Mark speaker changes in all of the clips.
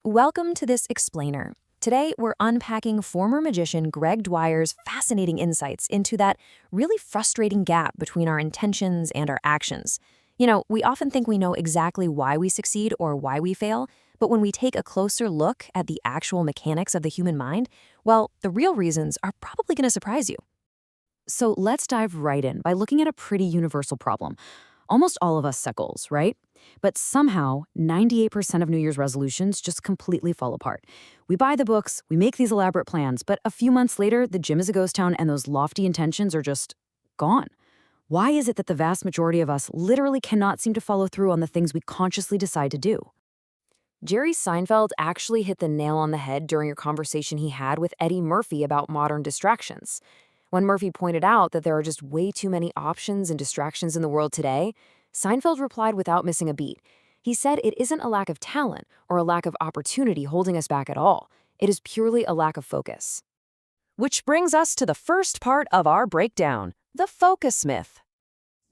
Speaker 1: Welcome to this explainer. Today, we're unpacking former magician Greg Dwyer's fascinating insights into that really frustrating gap between our intentions and our actions. We often think we know exactly why we succeed or why we fail, but when we take a closer look at the actual mechanics of the human mind, well, the real reasons are probably going to surprise you. So let's dive right in by looking at a pretty universal problem. Almost all of us set goals, right? But somehow, 98% of New Year's resolutions just completely fall apart. We buy the books, we make these elaborate plans, but a few months later, the gym is a ghost town and those lofty intentions are just gone. Why is it that the vast majority of us literally cannot seem to follow through on the things we consciously decide to do? Jerry Seinfeld actually hit the nail on the head during a conversation he had with Eddie Murphy about modern distractions. When Murphy pointed out that there are just way too many options and distractions in the world today, Seinfeld replied without missing a beat. He said it isn't a lack of talent or a lack of opportunity holding us back at all. It is purely a lack of focus. Which brings us to the first part of our breakdown, the focus myth.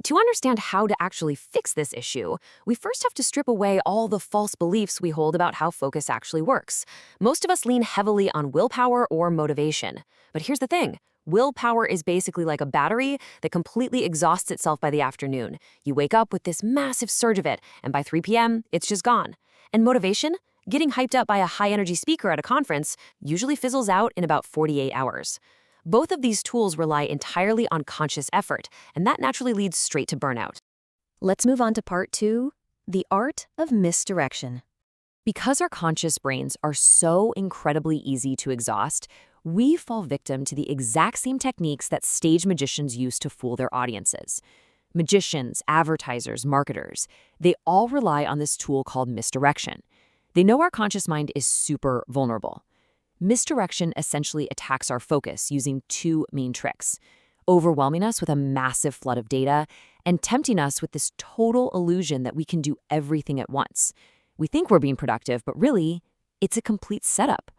Speaker 1: To understand how to actually fix this issue, we first have to strip away all the false beliefs we hold about how focus actually works. Most of us lean heavily on willpower or motivation. But here's the thing. Willpower is basically like a battery that completely exhausts itself by the afternoon. You wake up with this massive surge of it, and by 3 p.m., it's just gone. And motivation? Getting hyped up by a high-energy speaker at a conference usually fizzles out in about 48 hours. Both of these tools rely entirely on conscious effort, and that naturally leads straight to burnout. Let's move on to part 2, the art of misdirection. Because our conscious brains are so incredibly easy to exhaust, we fall victim to the exact same techniques that stage magicians use to fool their audiences. Magicians, advertisers, marketers, they all rely on this tool called misdirection. They know our conscious mind is super vulnerable. Misdirection essentially attacks our focus using two main tricks: overwhelming us with a massive flood of data and tempting us with this total illusion that we can do everything at once. We think we're being productive, but really, it's a complete setup.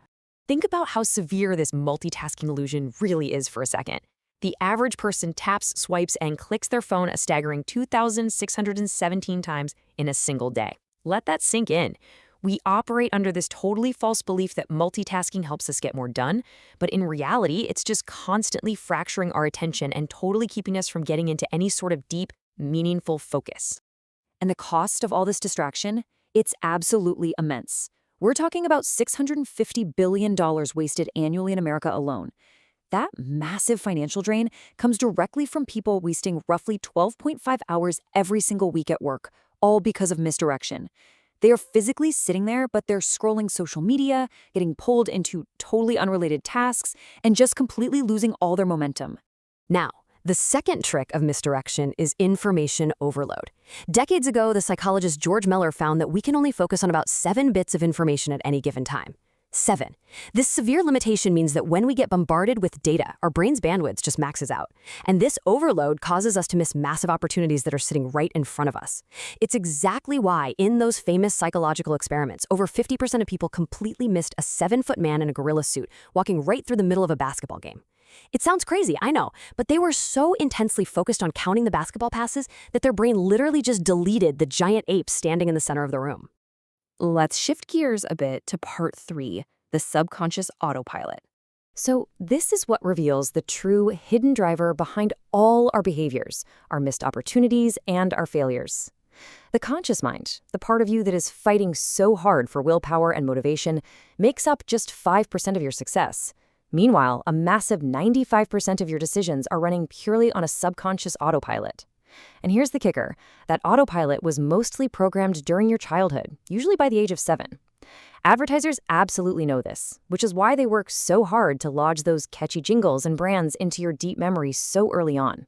Speaker 1: Think about how severe this multitasking illusion really is for a second. The average person taps, swipes, and clicks their phone a staggering 2,617 times in a single day. Let that sink in. We operate under this totally false belief that multitasking helps us get more done, but in reality, it's just constantly fracturing our attention and totally keeping us from getting into any sort of deep, meaningful focus. And the cost of all this distraction? It's absolutely immense. We're talking about $650 billion wasted annually in America alone. That massive financial drain comes directly from people wasting roughly 12.5 hours every single week at work, all because of misdirection. They are physically sitting there, but they're scrolling social media, getting pulled into totally unrelated tasks, and just completely losing all their momentum. Now, the second trick of misdirection is information overload. Decades ago, the psychologist George Miller found that we can only focus on about 7 bits of information at any given time. 7. This severe limitation means that when we get bombarded with data, our brain's bandwidth just maxes out. And this overload causes us to miss massive opportunities that are sitting right in front of us. It's exactly why, in those famous psychological experiments, over 50% of people completely missed a 7-foot man in a gorilla suit walking right through the middle of a basketball game. It sounds crazy, I know, but they were so intensely focused on counting the basketball passes that their brain literally just deleted the giant ape standing in the center of the room. Let's shift gears a bit to part 3, the subconscious autopilot. So this is what reveals the true hidden driver behind all our behaviors, our missed opportunities, and our failures. The conscious mind, the part of you that is fighting so hard for willpower and motivation, makes up just 5% of your success. Meanwhile, a massive 95% of your decisions are running purely on a subconscious autopilot. And here's the kicker. That autopilot was mostly programmed during your childhood, usually by the age of 7. Advertisers absolutely know this, which is why they work so hard to lodge those catchy jingles and brands into your deep memory so early on.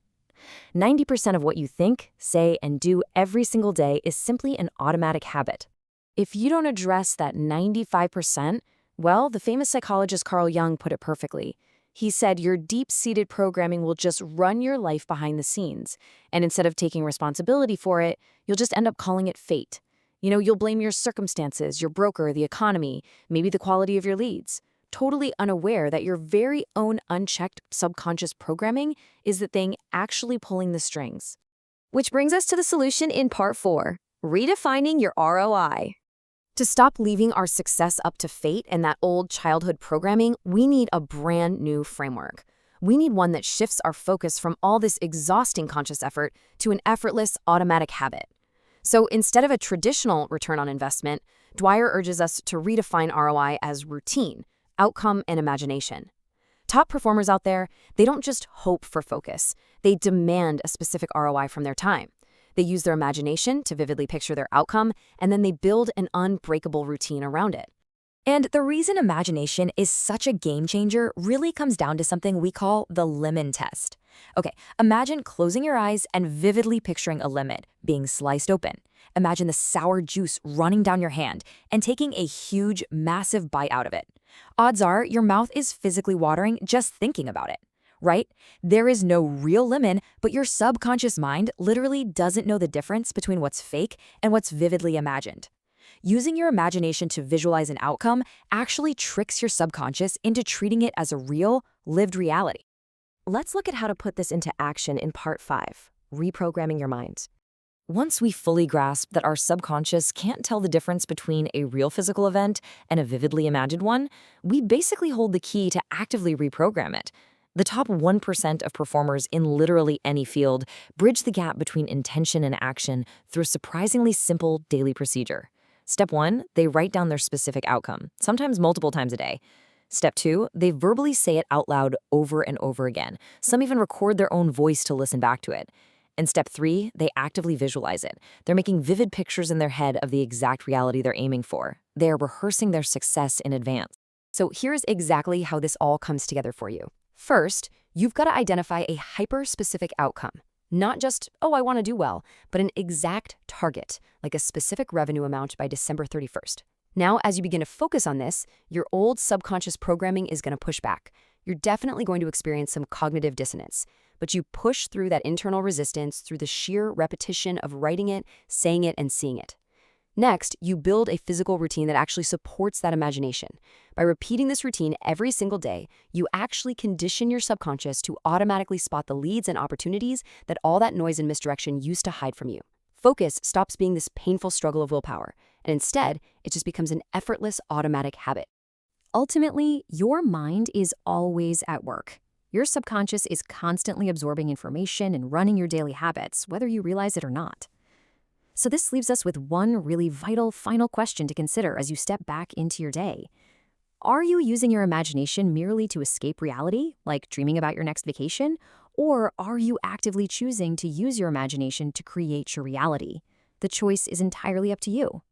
Speaker 1: 90% of what you think, say, and do every single day is simply an automatic habit. If you don't address that 95%, well, the famous psychologist Carl Jung put it perfectly. He said your deep-seated programming will just run your life behind the scenes, and instead of taking responsibility for it, you'll just end up calling it fate. You'll blame your circumstances, your broker, the economy, maybe the quality of your leads, totally unaware that your very own unchecked subconscious programming is the thing actually pulling the strings. Which brings us to the solution in part 4, redefining your ROI. To stop leaving our success up to fate and that old childhood programming, we need a brand new framework. We need one that shifts our focus from all this exhausting conscious effort to an effortless, automatic habit. So instead of a traditional return on investment, Dwyer urges us to redefine ROI as routine, outcome, and imagination. Top performers out there, they don't just hope for focus. They demand a specific ROI from their time. They use their imagination to vividly picture their outcome, and then they build an unbreakable routine around it. And the reason imagination is such a game changer really comes down to something we call the lemon test. Okay, imagine closing your eyes and vividly picturing a lemon being sliced open. Imagine the sour juice running down your hand and taking a huge, massive bite out of it. Odds are your mouth is physically watering just thinking about it, right? There is no real lemon, but your subconscious mind literally doesn't know the difference between what's fake and what's vividly imagined. Using your imagination to visualize an outcome actually tricks your subconscious into treating it as a real, lived reality. Let's look at how to put this into action in Part 5, Reprogramming Your Mind. Once we fully grasp that our subconscious can't tell the difference between a real physical event and a vividly imagined one, we basically hold the key to actively reprogram it. The top 1% of performers in literally any field bridge the gap between intention and action through a surprisingly simple daily procedure. Step 1, they write down their specific outcome, sometimes multiple times a day. Step 2, they verbally say it out loud over and over again. Some even record their own voice to listen back to it. And Step 3, they actively visualize it. They're making vivid pictures in their head of the exact reality they're aiming for. They're rehearsing their success in advance. So here's exactly how this all comes together for you. First, you've got to identify a hyper-specific outcome. Not just, oh, I want to do well, but an exact target, like a specific revenue amount by December 31st. Now, as you begin to focus on this, your old subconscious programming is going to push back. You're definitely going to experience some cognitive dissonance, but you push through that internal resistance through the sheer repetition of writing it, saying it, and seeing it. Next, you build a physical routine that actually supports that imagination. By repeating this routine every single day, you actually condition your subconscious to automatically spot the leads and opportunities that all that noise and misdirection used to hide from you. Focus stops being this painful struggle of willpower, and instead, it just becomes an effortless, automatic habit. Ultimately, your mind is always at work. Your subconscious is constantly absorbing information and running your daily habits, whether you realize it or not. So this leaves us with one really vital final question to consider as you step back into your day. Are you using your imagination merely to escape reality, like dreaming about your next vacation? Or are you actively choosing to use your imagination to create your reality? The choice is entirely up to you.